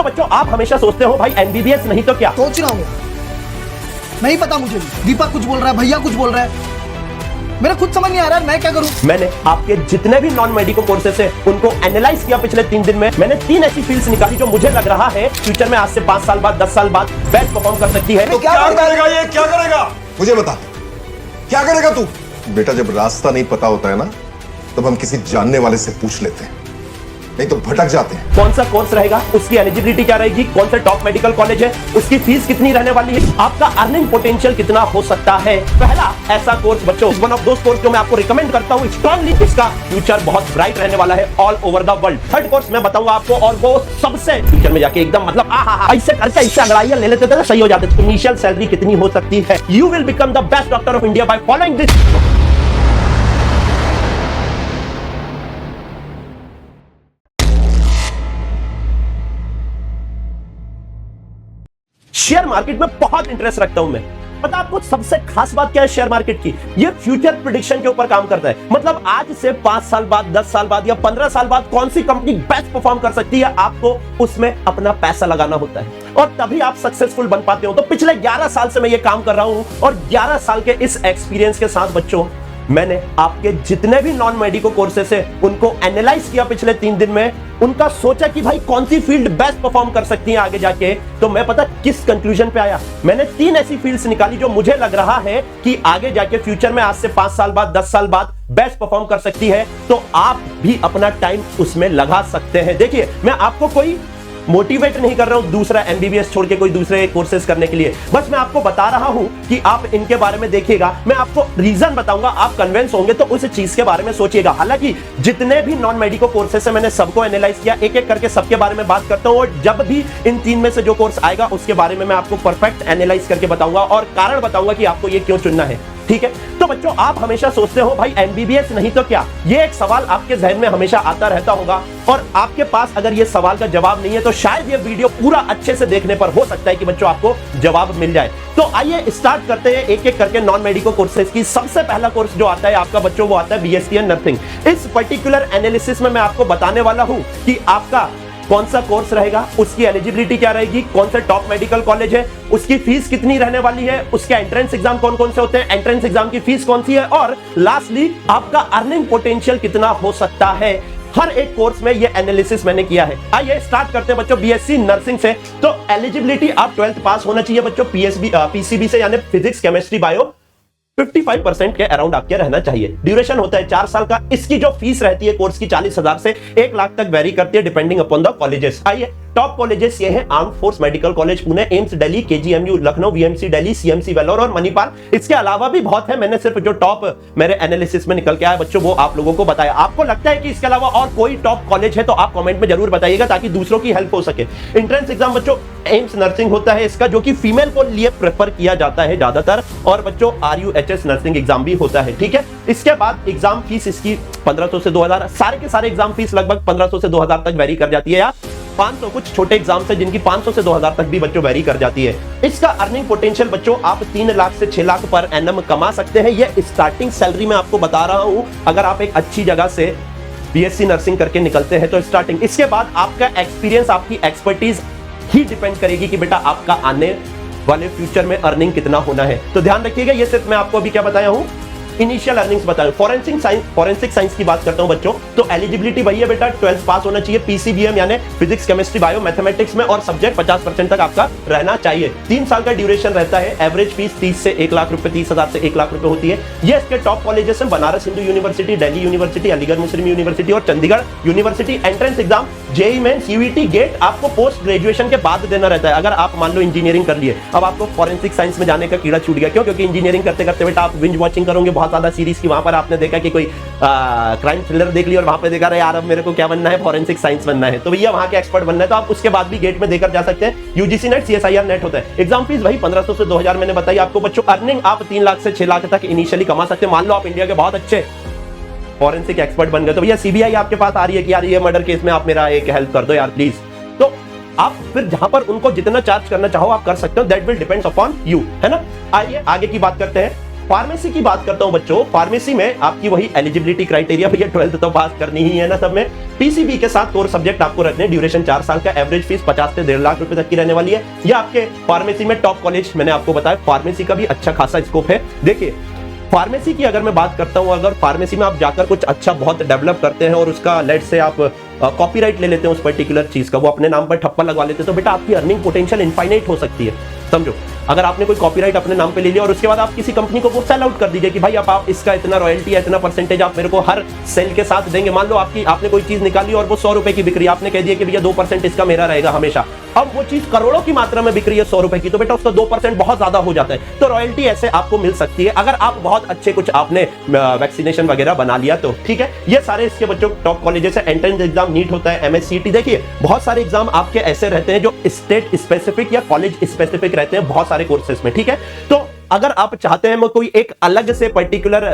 तो बच्चों आप हमेशा सोचते हो भाई एमबीबीएस नहीं तो क्या। सोच रहा हूँ, नहीं पता मुझे भी। दीपक कुछ बोल रहा है, भैया कुछ बोल रहा है, मेरा खुद समझ नहीं आ रहा है मैं क्या करूं। मैंने आपके जितने भी नॉन मेडिकल कोर्सेस है उनको एनालाइज किया पिछले 3 दिन में। मैंने 3 ऐसी फील्ड्स निकाली जो मुझे लग रहा है फ्यूचर में आज से 5 साल बाद 10 साल बाद बेस्ट परफॉर्म कर सकती है। तो क्या करेगा ये, क्या करेगा मुझे बता, क्या करेगा तू? बेटा जब रास्ता नहीं पता होता है ना तब हम किसी जानने वाले से पूछ लेते हैं, नहीं तो भटक जाते हैं। कौन सा कोर्स रहेगा, उसकी एलिजिबिलिटी क्या रहेगी, कौन सा टॉप मेडिकल कॉलेज है, उसकी फीस कितनी रहने वाली है, आपका अर्निंग पोटेंशियल कितना हो सकता है। पहला ऐसा कोर्स बच्चों, वन ऑफ दोस कोर्स जो मैं आपको रिकमेंड करता हूं स्ट्रांगली, इसका फ्यूचर बहुत ब्राइट रहने वाला है all over the world. Third course मैं बताऊंगा आपको और वो सबसे फ्यूचर में जाके एकदम मतलब ऐसे करके ऐसे अंगड़ाइयां ले लेते थे ना, सही हो जाते थे। इनिशियल सैलरी कितनी हो सकती है। You will become the best doctor of India by following this. Share market में बहुत इंटरेस्ट रखता हूं मैं। पता आपको सबसे खास बात क्या है शेयर मार्केट की, ये फ्यूचर प्रेडिक्शन के ऊपर काम करता है। मतलब आज से 5 साल बाद, 10 साल बाद या 15 साल बाद कौन सी कंपनी बेस्ट परफॉर्म कर सकती है, आपको उसमें अपना पैसा लगाना होता है और तभी आप सक्सेसफुल बन पाते हो। तो पिछले 11 साल से मैं ये काम कर रहा हूं और 11 साल के इस एक्सपीरियंस के साथ बच्चों मैंने आपके जितने भी नॉन मेडिकल कोर्सेस है उनको एनालाइज किया पिछले 3 दिन में। उनका सोचा कि भाई कौन सी फील्ड बेस्ट परफॉर्म कर सकती है आगे जाके। तो मैं पता किस कंक्लूजन पे आया, मैंने 3 ऐसी फील्ड्स निकाली जो मुझे लग रहा है कि आगे जाके फ्यूचर में आज से 5 साल बाद, 10 साल बाद बेस्ट परफॉर्म कर सकती है। तो आप भी अपना टाइम उसमें लगा सकते हैं। देखिए मैं आपको कोई मोटिवेट नहीं कर रहा हूं दूसरा एमबीबीएस छोड़ के कोई दूसरे कोर्सेज करने के लिए, बस मैं आपको बता रहा हूं कि आप इनके बारे में देखिएगा, मैं आपको रीजन बताऊंगा, आप कन्विंस होंगे तो उस चीज के बारे में सोचिएगा। हालांकि जितने भी नॉन मेडिकल कोर्सेज है मैंने सबको एनालाइज किया, एक एक करके सबके बारे में बात करता हूं और जब भी इन 3 में से जो कोर्स आएगा उसके बारे में मैं आपको परफेक्ट एनालाइज करके बताऊंगा और कारण बताऊंगा कि आपको ये क्यों चुनना है। ठीक है, तो बच्चों आप हमेशा सोचते हो भाई एमबीबीएस नहीं तो क्या, ये एक सवाल आपके जहन में हमेशा आता रहता होगा और आपके पास अगर ये सवाल का जवाब नहीं है तो शायद ये वीडियो पूरा अच्छे से देखने पर हो सकता है कि बच्चों आपको जवाब मिल जाए। तो आइए स्टार्ट करते हैं एक एक करके नॉन मेडिकल कोर्सेज की। सबसे पहला कोर्स जो आता है आपका बच्चों वो आता है बीएससी इन नर्सिंग। इस पर्टिकुलर एनालिसिस में मैं आपको बताने वाला हूं कि आपका कौन सा कोर्स रहेगा, उसकी एलिजिबिलिटी क्या रहेगी, कौन सा टॉप मेडिकल कॉलेज है, उसकी फीस कितनी रहने वाली है, उसके एंट्रेंस एग्जाम कौन कौन से होते हैं, एंट्रेंस एग्जाम की फीस कौन सी है और लास्टली आपका अर्निंग पोटेंशियल कितना हो सकता है। हर एक कोर्स में ये एनालिसिस मैंने किया है। आइए स्टार्ट करते हैं बच्चों बीएससी नर्सिंग से। तो एलिजिबिलिटी आप 12th पास होना चाहिए बच्चों पीसीबी से, यानी फिजिक्स केमिस्ट्री बायो 55% के अराउंड आपके रहना चाहिए। ड्यूरेशन होता है 4 साल का। इसकी जो फीस रहती है कोर्स की 40,000 से 1 लाख तक वेरी करती है डिपेंडिंग अपॉन द कॉलेजेस। आइए टॉप कॉलेजेस ये हैं armed forces medical college Pune, AIIMS Delhi, KGMU Lucknow, VMC Delhi, CMC Vellore और मणिपाल। इसके अलावा भी बहुत है, मैंने सिर्फ जो टॉप मेरे एनालिसिस में निकल के आया बच्चों वो आप लोगों को बताया। आपको लगता है कि इसके अलावा और कोई टॉप कॉलेज है तो आप कमेंट में जरूर बताइएगा ताकि दूसरों की हेल्प हो सके। एंट्रेंस एग्जाम बच्चों एम्स नर्सिंग होता है इसका, जो कि फीमेल को लिए प्रेफर किया जाता है ज्यादातर, और बच्चों आरयूएचएस नर्सिंग एग्जाम भी होता है। ठीक है, इसके बाद एग्जाम फीस इसकी 1500 से 2000, सारे के सारे एग्जाम फीस लगभग 1500 से 2000 तक वेरी कर जाती है, या 500 कुछ छोटे एग्जाम से जिनकी 500 से 2000 तक भी बच्चों वेरी कर जाती है। इसका अर्निंग पोटेंशियल बच्चों आप 3 लाख से 6 लाख पर एनम कमा सकते हैं। ये स्टार्टिंग सैलरी में आपको बता रहा हूं, अगर आप एक अच्छी जगह से बीएससी नर्सिंग करके निकलते हैं तो स्टार्टिंग। इसके बाद आपका एक्सपीरियंस, आपकी एक्सपर्टीज ही डिपेंड करेगी कि बेटा आपका आने वाले फ्यूचर में अर्निंग कितना होना है। तो ध्यान रखिएगा, ये सिर्फ मैं आपको अभी क्या बताया हूं, इनिशियल अर्निंग्स बताया। फॉरेंसिक साइंस की बात करता हूं बच्चों, तो एलिजिबिलिटी वही है बेटा 12th पास होना चाहिए पीसीबीएम यानी फिजिक्स केमिस्ट्री बायो मैथमेटिक्स में, और सब्जेक्ट 50% तक आपका रहना चाहिए। 3 साल का ड्यूरेशन रहता है। एवरेज फीस 30 से 1 लाख रुपए, 30,000 से 1 लाख रुपए होती है। ये इसके टॉप कॉलेजेस हैं Banaras Hindu university, Delhi university, Aligarh Muslim university और Chandigarh university. Entrance exam JEE mains UET GATE आपको पोस्ट ग्रेजुएशन के बाद देना रहता है। अगर आप मान लो इंजीनियरिंग कर लिए, अब आपको फॉरेंसिक साइंस में जाने का कीड़ा छूट गया, क्यों? क्योंकि इंजीनियरिंग करते करते बेटा आप बिंज वॉचिंग करोगे बहुत ज्यादा सीरीज की, वहां पर आपने देखा कि कोई क्राइम थ्रिलर देख लिया और वहां पे देखा रहे यार अब मेरे को क्या बनना है, फॉरेंसिक साइंस बनना है, तो भैया वहां के एक्सपर्ट बनना है, तो आप उसके बाद भी गेट में देकर जा सकते हैं। यूजीसी नेट, सीएसआईआर नेट होता है। एग्जाम फीस वही 1500 से 2000 मैंने बताई आपको बच्चों। अर्निंग आप 3 लाख से 6 लाख तक इनिशियली कमा सकते हैं। मान लो आप इंडिया के बहुत अच्छे फॉरेंसिक एक्सपर्ट बन गए, तो भैया सीबीआई आपके पास आ रही है कि यार ये मर्डर केस में आप मेरा एक हेल्प कर दो यार प्लीज, तो आप फिर जहां पर उनको जितना चार्ज करना चाहो आप कर सकते हो। That will depends upon you, है ना। आइए आगे की बात करते हैं। फार्मेसी की बात करता हूं बच्चों, फार्मेसी में आपकी वही एलिजिबिलिटी क्राइटेरिया, भैया 12th तो पास करनी ही है ना सब में। पीसीबी के साथ कोर सब्जेक्ट आपको रखने, ड्यूरेशन 4 साल का, एवरेज फीस 50 से 1.5 लाख रुपए तक की रहने वाली है। यह आपके फार्मेसी में टॉप कॉलेज, मैंने आपको बताया फार्मेसी का भी अच्छा खासा स्कोप है। देखिए फार्मेसी की अगर मैं बात करता हूं, अगर फार्मेसी में आप जाकर कुछ अच्छा बहुत डेवलप करते हैं और उसका लेट से आप कॉपीराइट ले लेते हैं उस पर्टिकुलर चीज का, वो अपने नाम पर ठप्पा लगवा लेते हैं, तो बेटा आपकी अर्निंग पोटेंशियल इनफाइनाइट हो सकती है। समझो, अगर आपने कोई कॉपीराइट अपने नाम पे ले लिया और उसके बाद आप किसी कंपनी को वो सेल आउट कर दीजिए कि भाई अब आप इसका इतना रॉयल्टी, इतना परसेंटेज आप मेरे को हर सेल के साथ देंगे। मान लो आपने कोई चीज निकाली और वो 100 रुपए की बिक रही है, आपने कह दिया कि भैया 2% इसका मेरा रहेगा हमेशा। अब वो चीज करोड़ों की मात्रा में बिक रही है 100 रुपए की, तो बेटा उसका 2% बहुत ज्यादा हो जाता है। तो रॉयल्टी ऐसे आपको मिल सकती है अगर आप बहुत अच्छे कुछ आपने वैक्सीनेशन वगैरह बना लिया तो, ठीक है। ये सारे इसके बच्चों टॉप कॉलेजेस है। एंट्रेंस एग्जाम नीट होता है, एमएससीटी, देखिए बहुत सारे एग्जाम आपके ऐसे रहते हैं जो स्टेट स्पेसिफिक या कॉलेज स्पेसिफिक रहते हैं बहुत सारे कोर्सेस में, ठीक है। तो अगर आप चाहते हैं मैं कोई एक अलग से पर्टिकुलर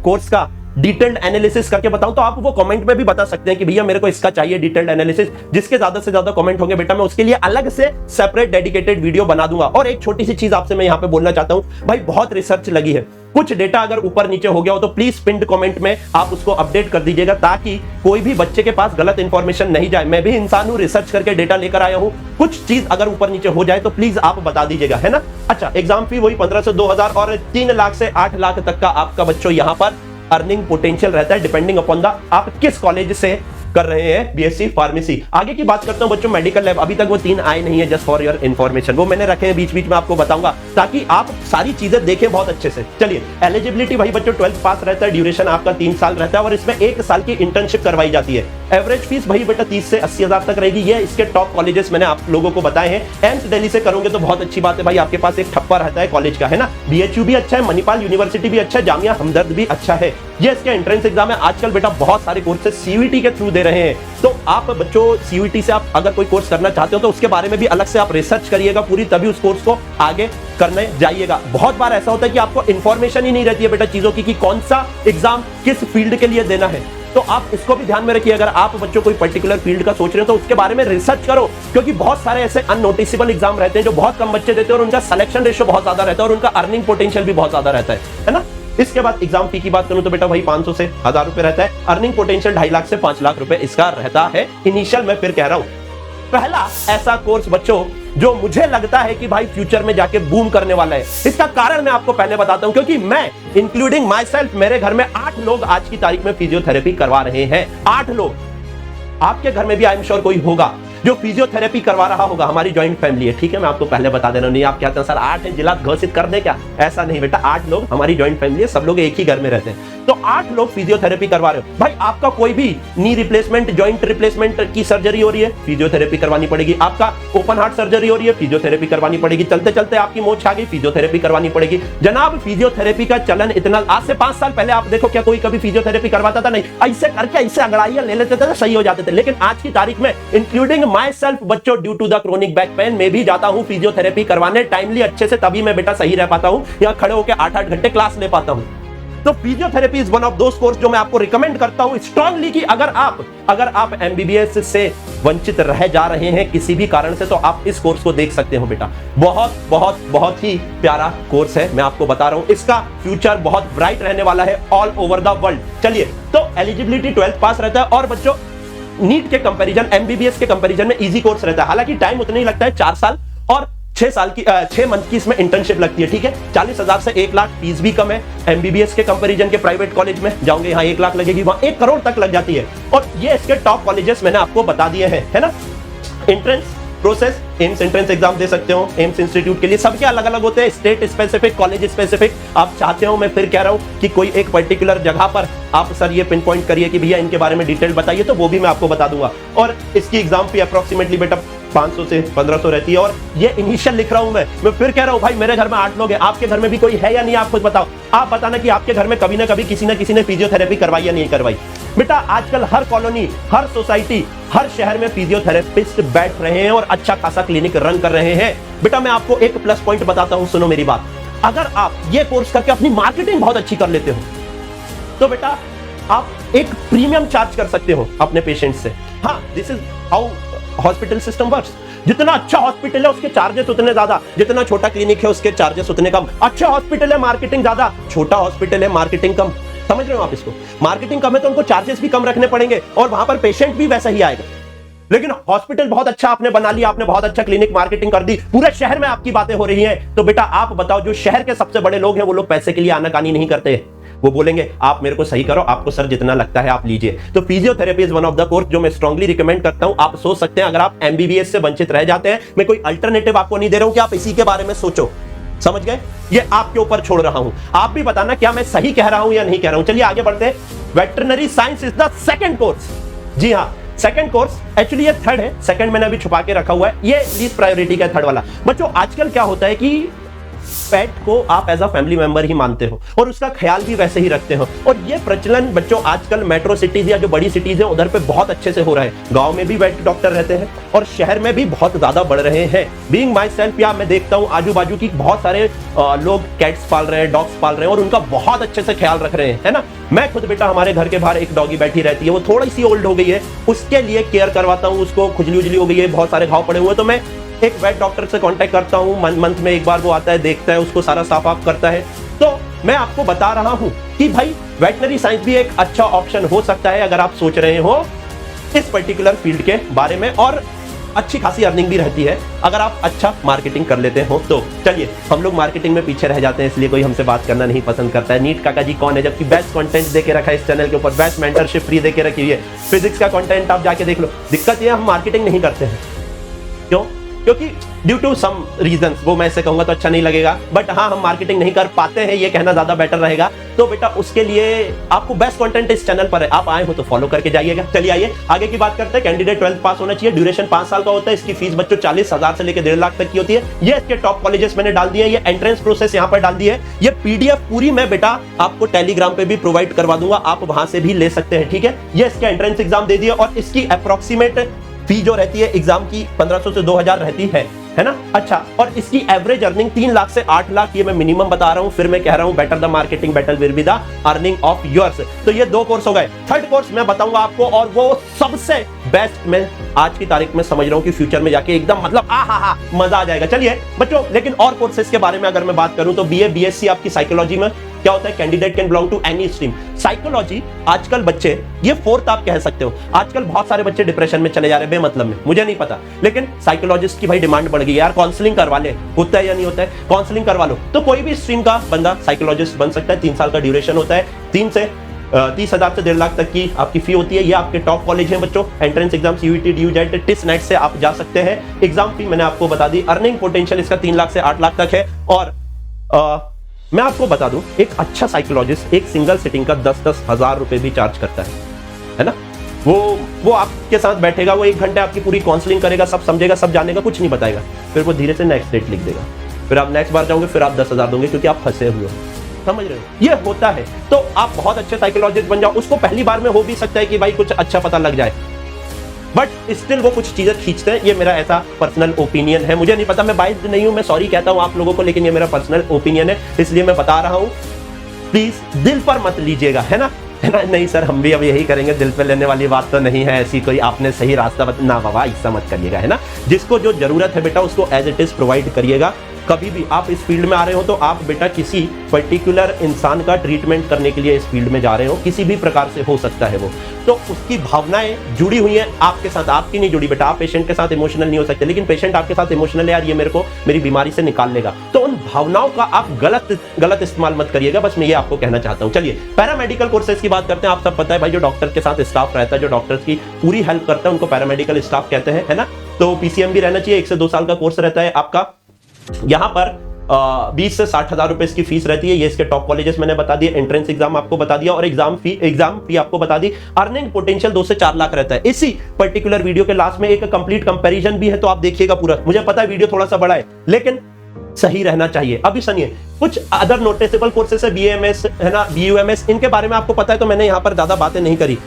कोर्स का डिटेल्ड एनालिसिस करके बताऊं तो आप वो कमेंट में भी बता सकते हैं कि भैया मेरे को इसका चाहिए डिटेल्ड एनालिसिस। जिसके ज्यादा से ज्यादा कमेंट होंगे बेटा मैं उसके लिए अलग से सेपरेट डेडिकेटेड वीडियो बना दूंगा। और एक छोटी सी चीज आपसे मैं यहां पे बोलना चाहता हूं, भाई बहुत रिसर्च लगी है, कुछ डेटा अगर ऊपर नीचे हो गया हो तो प्लीज पिंड कमेंट में आप उसको अपडेट कर दीजिएगा ताकि कोई भी बच्चे के पास गलत इंफॉर्मेशन नहीं जाए। मैं भी इंसान हूं, रिसर्च करके डेटा लेकर आया हूं, कुछ चीज अगर ऊपर नीचे हो जाए तो प्लीज आप बता दीजिएगा, है ना। अच्छा, एग्जाम फी वही 15 से 2000 और 3 लाख से 8 लाख तक का आपका बच्चों यहां पर अर्निंग पोटेंशियल रहता है, डिपेंडिंग अपॉन द आप किस कॉलेज से कर रहे हैं बीएससी फार्मेसी। आगे की बात करता हूं बच्चों, मेडिकल लैब अभी तक वो 3 आए नहीं है, जस्ट फॉर योर इन्फॉर्मेशन, वो मैंने रखे हैं, बीच बीच में आपको बताऊंगा ताकि आप सारी चीजें देखें बहुत अच्छे से। चलिए, एलिजिबिलिटी वही बच्चों 12th पास रहता है, ड्यूरेशन आपका 3 साल रहता है और इसमें 1 साल की इंटर्नशिप करवाई जाती है। एवरेज फीस वही बेटा 30 से 80 हजार तक रहेगी। ये इसके टॉप कॉलेजेस मैंने आप लोगों को बताए हैं। एम्स दिल्ली से करोगे तो बहुत अच्छी बात है भाई, आपके पास एक ठप्पा रहता है कॉलेज का, है ना। बीएचयू भी अच्छा है, मणिपाल यूनिवर्सिटी भी अच्छा है, जामिया हमदर्द भी अच्छा है। ये इसका एंट्रेंस एग्जाम है। आजकल बेटा बहुत सारे कोर्सेज सीयूईटी के थ्रू दे रहे हैं, तो आप बच्चों सीयूईटी से आप अगर कोई कोर्स करना चाहते हो तो उसके बारे में भी अलग से आप रिसर्च करिएगा पूरी, तभी उस कोर्स को आगे करने जाइएगा। बहुत बार ऐसा होता है कि आपको इंफॉर्मेशन ही नहीं रहती है बेटा चीजों की कि कौन सा एग्जाम किस फील्ड के लिए देना है, तो आप इसको भी ध्यान में रखिए। अगर आप बच्चों कोई पर्टिकुलर फील्ड का सोच रहे हो तो उसके बारे में रिसर्च करो, क्योंकि बहुत सारे ऐसे अननोटिसेबल एग्जाम रहते हैं जो बहुत कम बच्चे देते हैं और उनका सिलेक्शन रेशियो बहुत ज्यादा रहता है और उनका अर्निंग पोटेंशियल भी बहुत ज्यादा रहता है ना। इसके बाद एग्जाम फी की बात करूं तो बेटा वही 500 से 1000 रुपए रहता है। अर्निंग पोटेंशियल 2.5 लाख से 5 लाख रुपए इसका रहता है इनिशियल। मैं फिर कह रहा हूं, पहला ऐसा कोर्स बच्चों जो मुझे लगता है कि भाई फ्यूचर में जाके बूम करने वाला है। इसका कारण मैं आपको पहले बताता हूं, क्योंकि मैं इंक्लूडिंग माई सेल्फ, मेरे घर में 8 लोग आज की तारीख में फिजियोथेरेपी करवा रहे हैं। 8 लोग। आपके घर में भी आई एम श्योर कोई होगा जो फिजियोथेरेपी करवा रहा होगा। हमारी जॉइंट फैमिली है, ठीक है, मैं आपको पहले बता दे रहा हूं। नहीं आप कहते हैं सर 8 है, जिला घोषित कर दे क्या? ऐसा नहीं बेटा, 8 लोग हमारी जॉइंट फैमिली है, सब लोग एक ही घर में रहते हैं, तो 8 लोग फिजियोथेरेपी करवा रहे हो। भाई आपका कोई भी नी रिप्लेसमेंट, जॉइंट रिप्लेसमेंट की सर्जरी हो रही है, फिजियोथेरेपी करवानी पड़ेगी। आपका ओपन हार्ट सर्जरी हो रही है, फिजियोथेरेपी करवानी पड़ेगी। चलते चलते आपकी मोच आ गई, फिजियोथेरेपी करवानी पड़ेगी। जनाब फिजियोथेरेपी का चलन इतना, आज से 5 साल पहले आप देखो क्या कोई कभी फिजियोथेरेपी करवाता था? नहीं, ऐसे करके ऐसे अंगड़ाइयां ले लेते थे, सही हो जाते थे। लेकिन आज की तारीख में इंक्लूडिंग माई सेल्फ बच्चों, due to the chronic back pain, मैं भी जाता हूं फिजियोथेरेपी करवाने टाइमली अच्छे से, तभी मैं बेटा सही रह पाता हूं, या खड़े होकर 8-8 घंटे क्लास ले पाता हूं। तो physiotherapy is one of those course जो मैं आपको रिकमेंड करता हूं स्ट्रांगली कि अगर आप एमबीबीएस से वंचित रह जा रहे हैं किसी भी कारण से, तो आप इस कोर्स को देख सकते हो बेटा। बहुत बहुत बहुत ही प्यारा कोर्स है, मैं आपको बता रहा हूं। इसका फ्यूचर बहुत ब्राइट रहने वाला है ऑल ओवर द वर्ल्ड। चलिए, तो एलिजिबिलिटी 12th पास रहता है और बच्चों नीट के कंपैरिजन, एमबीबीएस के कंपैरिजन में इजी कोर्स रहता है। हालांकि टाइम उतना ही लगता है, 4 साल और 6 मंथ की इसमें इंटर्नशिप लगती है, ठीक है। 40,000 से 1 लाख फीस भी कम है। एमबीबीएस के कंपैरिजन के प्राइवेट कॉलेज में जाओगे, यहाँ 1 लाख लगेगी, वहां 1 करोड़ तक लग जाती है। और ये इसके टॉप कॉलेजेस मैंने आपको बता दिए हैं, है ना। Entrance process, AIIMS entrance exam दे सकते हो, एम्स इंस्टीट्यूट के लिए सबके अलग अलग होते हैं, स्टेट स्पेसिफिक, कॉलेज स्पेसिफिक। आप चाहते हो, मैं फिर कह रहा हूं कि कोई एक पर्टिकुलर जगह पर आप सर ये पिन पॉइंट करिए कि भैया इनके बारे में डिटेल बताइए, तो वो भी मैं आपको बता दूंगा। और इसकी एग्जाम फी अप्रोक्सीमेटली बेटा 500 से 1500 रहती है। और ये इनिशियल लिख रहा हूं मैं फिर कह रहा हूं भाई मेरे घर में 8 लोग हैं, आपके घर में भी कोई है या नहीं? आप खुद बताओ, आप बताना कि आपके घर में कभी ना कभी किसी ने फिजियोथेरेपी करवाई या नहीं करवाई। बेटा आजकल हर कॉलोनी, हर सोसाइटी, हर शहर में फिजियोथेरेपिस्ट बैठ रहे हैं और अच्छा खासा क्लिनिक रन कर रहे हैं। बेटा मैं आपको एक प्लस पॉइंट बताता हूं, सुनो मेरी बात। अगर आप ये कोर्स करके अपनी मार्केटिंग बहुत अच्छी कर लेते हो तो बेटा आप एक प्रीमियम चार्ज कर सकते हो अपने पेशेंट से। हाँ, this is how hospital system works. जितना अच्छा हॉस्पिटल है उसके चार्जेस उतने ज्यादा, जितना छोटा क्लिनिक है उसके चार्जेस उतने कम। अच्छा हॉस्पिटल है मार्केटिंग ज्यादा, छोटा हॉस्पिटल है मार्केटिंग कम। समझ रहे हो आप इसको? मार्केटिंग कम है तो उनको चार्जेस भी कम रखने पड़ेंगे और वहां पर पेशेंट भी वैसा ही आएगा। लेकिन हॉस्पिटल बहुत अच्छा आपने बना लिया, आपने बहुत अच्छा क्लिनिक मार्केटिंग कर दी, पूरे शहर में आपकी बातें हो रही हैं, तो बेटा आप बताओ जो शहर के सबसे बड़े लोग हैं वो लोग पैसे के लिए आनाकानी नहीं करते। वो बोलेंगे आप मेरे को सही करो, आपको सर जितना लगता है आप लीजिए। तो physiotherapy is one of the course जो मैं स्ट्रांगली रिकमेंड करता हूं। आप सोच सकते हैं अगर आप एमबीबीएस से वंचित रह जाते हैं, मैं कोई अल्टरनेटिव आपको नहीं दे रहा हूं कि आप इसी के बारे में सोचो। समझ गए? ये आपके ऊपर छोड़ रहा हूं, आप भी बताना क्या मैं सही कह रहा हूं या नहीं कह रहा हूं। चलिए आगे बढ़ते हैं। Veterinary science is the second course. जी हां, सेकंड कोर्स, एक्चुअली ये थर्ड है, सेकंड मैंने अभी छुपा के रखा हुआ है, ये लीस्ट प्रायोरिटी का थर्ड वाला। बच्चों आजकल क्या होता है कि पेट को आप एज अ फैमिली मेंबर ही मानते हो और उसका ख्याल भी वैसे ही रखते हो, और ये प्रचलन बच्चों आजकल मेट्रो सिटीज या जो बड़ी सिटीज है उधर पे बहुत अच्छे से हो रहा है। गांव में भी वेट डॉक्टर रहते हैं और शहर में भी बहुत ज्यादा बढ़ रहे हैं। बीइंग माई सेल्फ, या मैं देखता हूं आजू बाजू की बहुत सारे लोग कैट्स पाल रहे हैं, डॉग्स पाल रहे हैं और उनका बहुत अच्छे से ख्याल रख रहे हैं, है ना। मैं खुद बेटा हमारे घर के बाहर एक डॉगी बैठी रहती है, वो थोड़ी सी ओल्ड हो गई है, उसके लिए केयर करवाता हूँ, उसको खुजली उजली हो गई है, बहुत सारे घाव पड़े हुए, तो मैं एक वेट डॉक्टर से कांटेक्ट करता हूं, मंथ में एक बार वो आता है, देखता है, उसको सारा साफ आफ करता है। तो मैं आपको बता रहा हूं कि भाई वेटनरी साइंस भी एक अच्छा ऑप्शन हो सकता है अगर आप सोच रहे हो इस पर्टिकुलर फील्ड के बारे में, और अच्छी खासी अर्निंग भी रहती है अगर आप अच्छा मार्केटिंग कर लेते हो तो। चलिए, हम लोग मार्केटिंग में पीछे रह जाते हैं, इसलिए कोई हमसे बात करना नहीं पसंद करता है। नीट काका जी कौन है, जबकि बेस्ट कंटेंट देके रखा है इस चैनल के ऊपर, बेस्ट मेंटरशिप फ्री देके रखी है। फिजिक्स का कंटेंट आप जाके देख लो। दिक्कत ये हम मार्केटिंग नहीं करते हैं। क्यों? क्योंकि ड्यू टू सम रीजंस, वो मैं ऐसे कहूंगा तो अच्छा नहीं लगेगा, बट हाँ हम मार्केटिंग नहीं कर पाते हैं, ये कहना ज्यादा बेटर रहेगा। तो बेटा उसके लिए आपको बेस्ट कंटेंट इस चैनल पर है, आप आए हो तो फॉलो करके जाइएगा। चलिए आइए आगे की बात करते हैं। कैंडिडेट 12th पास होना चाहिए, ड्यूरेशन 5 साल का होता है, इसकी फीस बच्चों 40,000 से लेकर 1.5 लाख तक की होती है। ये इसके टॉप कॉलेजेस मैंने डाल दिए हैं, ये एंट्रेंस प्रोसेस यहाँ पर डाल दी है। ये पीडीएफ पूरी मैं बेटा आपको टेलीग्राम पे भी प्रोवाइड करवा दूंगा, आप वहां से भी ले सकते हैं, ठीक है। ये इसके एंट्रेंस एग्जाम दे दिए और इसकी अप्रोक्सीमेट फी जो रहती है एग्जाम की 1500 से 2000 रहती है ना। अच्छा, और इसकी एवरेज अर्निंग 3 लाख से 8 लाख, ये मैं मिनिमम बता रहा हूं, फिर मैं कह रहा हूं better the marketing better will be the earning of yours. तो ये 2 कोर्स हो गए। थर्ड कोर्स मैं बताऊंगा आपको, और वो सबसे बेस्ट मैं आज की तारीख में समझ रहा हूं कि फ्यूचर में जाके एकदम मतलब हा मजा आ जाएगा। चलिए बच्चों, लेकिन और कोर्सेज के बारे में अगर मैं बात करूं तो बीए बीएससी आपकी साइकोलॉजी में क्या होता है, candidate can belong to any stream. Psychology आजकल बच्चे, ये फोर्थ आप कह सकते हो, आजकल बहुत सारे बच्चे डिप्रेशन में चले जा रहे हैं बेमतलब में, मुझे नहीं पता, लेकिन साइकोलॉजिस्ट की भाई डिमांड बढ़ गई यार। काउंसलिंग करवा ले, होता है या नहीं होता है, काउंसलिंग करवा लो। तो कोई भी स्ट्रीम का बंदा साइकोलॉजिस्ट बन सकता है। 3 साल का ड्यूरेशन होता है, 3 से 30,000 से 1.5 लाख तक की आपकी फी होती है। ये आपके टॉप कॉलेज हैं बच्चों, एंट्रेंस एग्जाम सीयूईटी ड्यूजेट टिस नेट से आप जा सकते हैं। एग्जाम फी मैंने आपको बता दी। अर्निंग पोटेंशियल इसका 3 लाख से 8 लाख तक है। और मैं आपको बता दूं, एक अच्छा साइकोलॉजिस्ट एक सिंगल सिटिंग का 10-10 हजार रुपए भी चार्ज करता है ना। वो आपके साथ बैठेगा, वो 1 घंटे आपकी पूरी काउंसलिंग करेगा, सब समझेगा, सब जानेगा, कुछ नहीं बताएगा, फिर वो धीरे से नेक्स्ट डेट लिख देगा, फिर आप नेक्स्ट बार जाओगे, फिर आप 10,000 दोगे क्योंकि आप फंसे हुए हो। समझ रहे हो, ये होता है। तो आप बहुत अच्छे साइकोलॉजिस्ट बन जाओ। उसको पहली बार में हो भी सकता है कि भाई कुछ अच्छा पता लग जाए, बट स्टिल वो कुछ चीजें खींचते हैं। ये मेरा ऐसा पर्सनल ओपिनियन है, मुझे नहीं पता, मैं बाइस्ड नहीं हूं, मैं सॉरी कहता हूं आप लोगों को, लेकिन ये मेरा पर्सनल ओपिनियन है, इसलिए मैं बता रहा हूं। प्लीज दिल पर मत लीजिएगा, है ना। नहीं सर, हम भी अब यही करेंगे, दिल पे लेने वाली बात तो नहीं है ऐसी कोई, आपने सही रास्ता ना बाबा, ऐसा मत करिएगा, है ना। जिसको जो जरूरत है बेटा उसको एज इट इज प्रोवाइड करिएगा। कभी भी आप इस फील्ड में आ रहे हो तो आप बेटा किसी पर्टिकुलर इंसान का ट्रीटमेंट करने के लिए इस फील्ड में जा रहे हो, किसी भी प्रकार से हो सकता है वो, तो उसकी भावनाएं जुड़ी हुई हैं आपके साथ, आपकी नहीं जुड़ी बेटा। आप पेशेंट के साथ इमोशनल नहीं हो सकते, लेकिन पेशेंट आपके साथ इमोशनल है, यार ये मेरे को मेरी बीमारी से निकाल लेगा, तो उन भावनाओं का आप गलत इस्तेमाल मत करिएगा, बस मैं ये आपको कहना चाहता हूं। चलिए पैरामेडिकल कोर्सेज की बात करते हैं। आप सब पता है भाई, जो डॉक्टर के साथ स्टाफ रहता है, जो डॉक्टर्स की पूरी हेल्प करता है, उनको पैरामेडिकल स्टाफ कहते हैं, है ना। तो पीसीएम भी रहना चाहिए, 1 से 2 साल का कोर्स रहता है आपका। यहां पर 20 से 60 हजार रुपए इसकी फीस रहती है। ये इसके टॉप कॉलेजेस मैंने बता दिए, एंट्रेंस एग्जाम आपको बता दिया, और एग्जाम फी आपको बता दी। अर्निंग पोटेंशियल 2 से 4 लाख रहता है। इसी पर्टिकुलर वीडियो के लास्ट में एक कंप्लीट कंपैरिजन भी है, तो आप देखिएगा पूरा। मुझे पता है वीडियो थोड़ा सा बड़ा है, लेकिन सही रहना चाहिए। अभी सुनिए, कुछ अदर नोटिसेबल कोर्सेस है, बीएमएस है ना, बीयूएमएस, इनके बारे में आपको पता है, तो मैंने यहां पर ज्यादा बातें नहीं करी।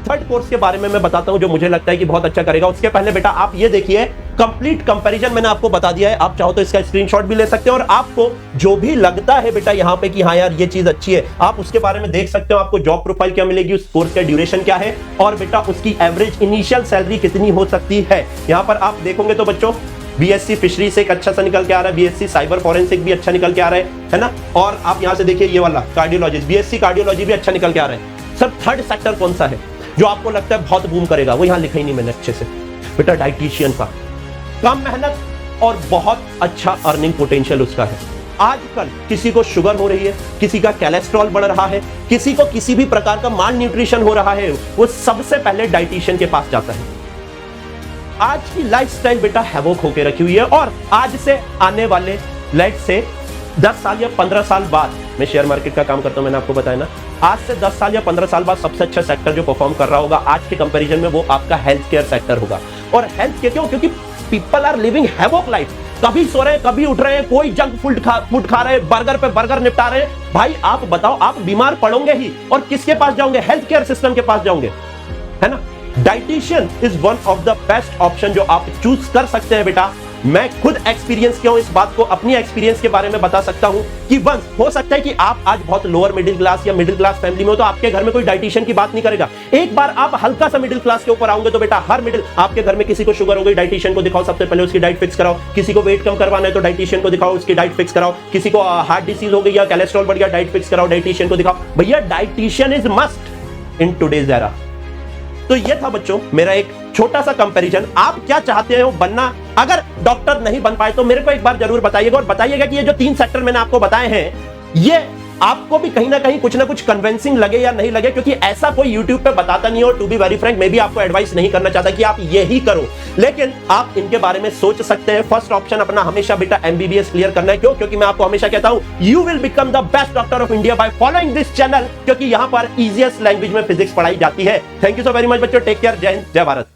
थर्ड कोर्स के बारे में मैं बताता हूं जो मुझे लगता है कि बहुत अच्छा करेगा। उसके पहले बेटा आप ये देखिए, कंप्लीट कंपैरिजन मैंने आपको बता दिया है। आप चाहो तो इसका स्क्रीनशॉट भी ले सकते हो और आपको जो भी लगता है बेटा यहाँ पे कि हाँ यार ये चीज अच्छी है, आप उसके बारे में देख सकते हो। आपको जॉब प्रोफाइल क्या मिलेगी, उस कोर्स का ड्यूरेशन क्या है और बेटा उसकी एवरेज इनिशियल सैलरी कितनी हो सकती है। यहाँ पर आप देखोगे तो बच्चों बीएससी फिशरी से एक अच्छा सा निकल के आ रहा है, बीएससी साइबर फॉरेंसिक भी अच्छा निकल के आ रहा है ना। और आप यहाँ से देखिए ये वाला कार्डियोलॉजिस्ट, बीएससी कार्डियोलॉजी भी अच्छा निकल के आ रहा है। सर थर्ड सेक्टर कौन सा है जो आपको लगता है बहुत बूम करेगा? वो यहाँ लिखा ही नहीं मैंने अच्छे से बेटा, डाइटिशियन का। कम मेहनत और बहुत अच्छा अर्निंग पोटेंशियल उसका है। आजकल किसी को शुगर हो रही है, किसी का कोलेस्ट्रॉल बढ़ रहा है, किसी को किसी भी प्रकार का माल न्यूट्रिशन हो रहा है, वो सबसे पहले डाइटिशियन के पास जाता है। आज की लाइफस्टाइल बेटा हैवोक होके रखी हुई है और आज से आने वाले लाइफ से 10 साल या 15 साल बाद, मैं शेयर मार्केट का काम करता हूं, मैंने आपको बताया ना, आज से 10 साल या 15 साल बाद सबसे अच्छा सेक्टर जो परफॉर्म कर रहा होगा आज के कंपैरिजन में वो आपका हेल्थ केयर सेक्टर होगा। और हेल्थ केयर क्यों? क्योंकि people are living havoc life, कभी सो रहे हैं कभी उठ रहे हैं, कोई जंक फूड खा रहे हैं, बर्गर पे बर्गर निपटा रहे हैं। भाई आप बताओ, आप बीमार पड़ोगे ही और किसके पास जाओगे? हेल्थ केयर सिस्टम के पास जाओगे, है ना। Dietitian is one of the best option जो आप चूज कर सकते हैं बेटा। मैं खुद एक्सपीरियंस किया हूं इस बात को, अपनी एक्सपीरियंस के बारे में बता सकता हूं कि वंस हो सकता है कि आप आज बहुत लोअर मिडिल क्लास या मिडिल क्लास फैमिली में हो तो आपके घर में कोई डाइटिशियन की बात नहीं करेगा। एक बार आप हल्का सा मिडिल क्लास के ऊपर आओगे तो बेटा हर मिडिल, आपके घर में किसी को शुगर हो गई, डाइटिशियन को दिखाओ, सबसे पहले उसकी डाइट फिक्स कराओ। किसी को वेट कम करवाना है तो डाइटिशियन को दिखाओ, उसकी डाइट फिक्स कराओ। किसी को हार्ट डिसीज हो गई या कोलेस्ट्रॉल बढ़ गया, डाइट फिक्स कराओ, डाइटिशियन को दिखाओ। भैया dietitian is must in today's era. तो ये था बच्चों मेरा एक छोटा सा कंपैरिजन। आप क्या चाहते हो बनना? अगर डॉक्टर नहीं बन पाए तो मेरे को एक बार जरूर बताइएगा और बताइएगा कि ये जो 3 सेक्टर मैंने आपको बताए हैं ये आपको भी कहीं ना कहीं कुछ ना कुछ कन्विंसिंग लगे या नहीं लगे, क्योंकि ऐसा कोई YouTube पे बताता नहीं हो। टू बी वेरी फ्रैंक, मैं भी आपको एडवाइस नहीं करना चाहता कि आप यही करो, लेकिन आप इनके बारे में सोच सकते हैं। फर्स्ट ऑप्शन अपना हमेशा बेटा MBBS क्लियर करना है। क्यों? क्योंकि मैं आपको हमेशा कहता हूं you will become the best doctor of India by following this channel, क्योंकि यहां पर इजीएस्ट लैंग्वेज में फिजिक्स पढ़ाई जाती है। Thank you so very much बच्चों, टेक केयर, जय हिंद, जय भारत।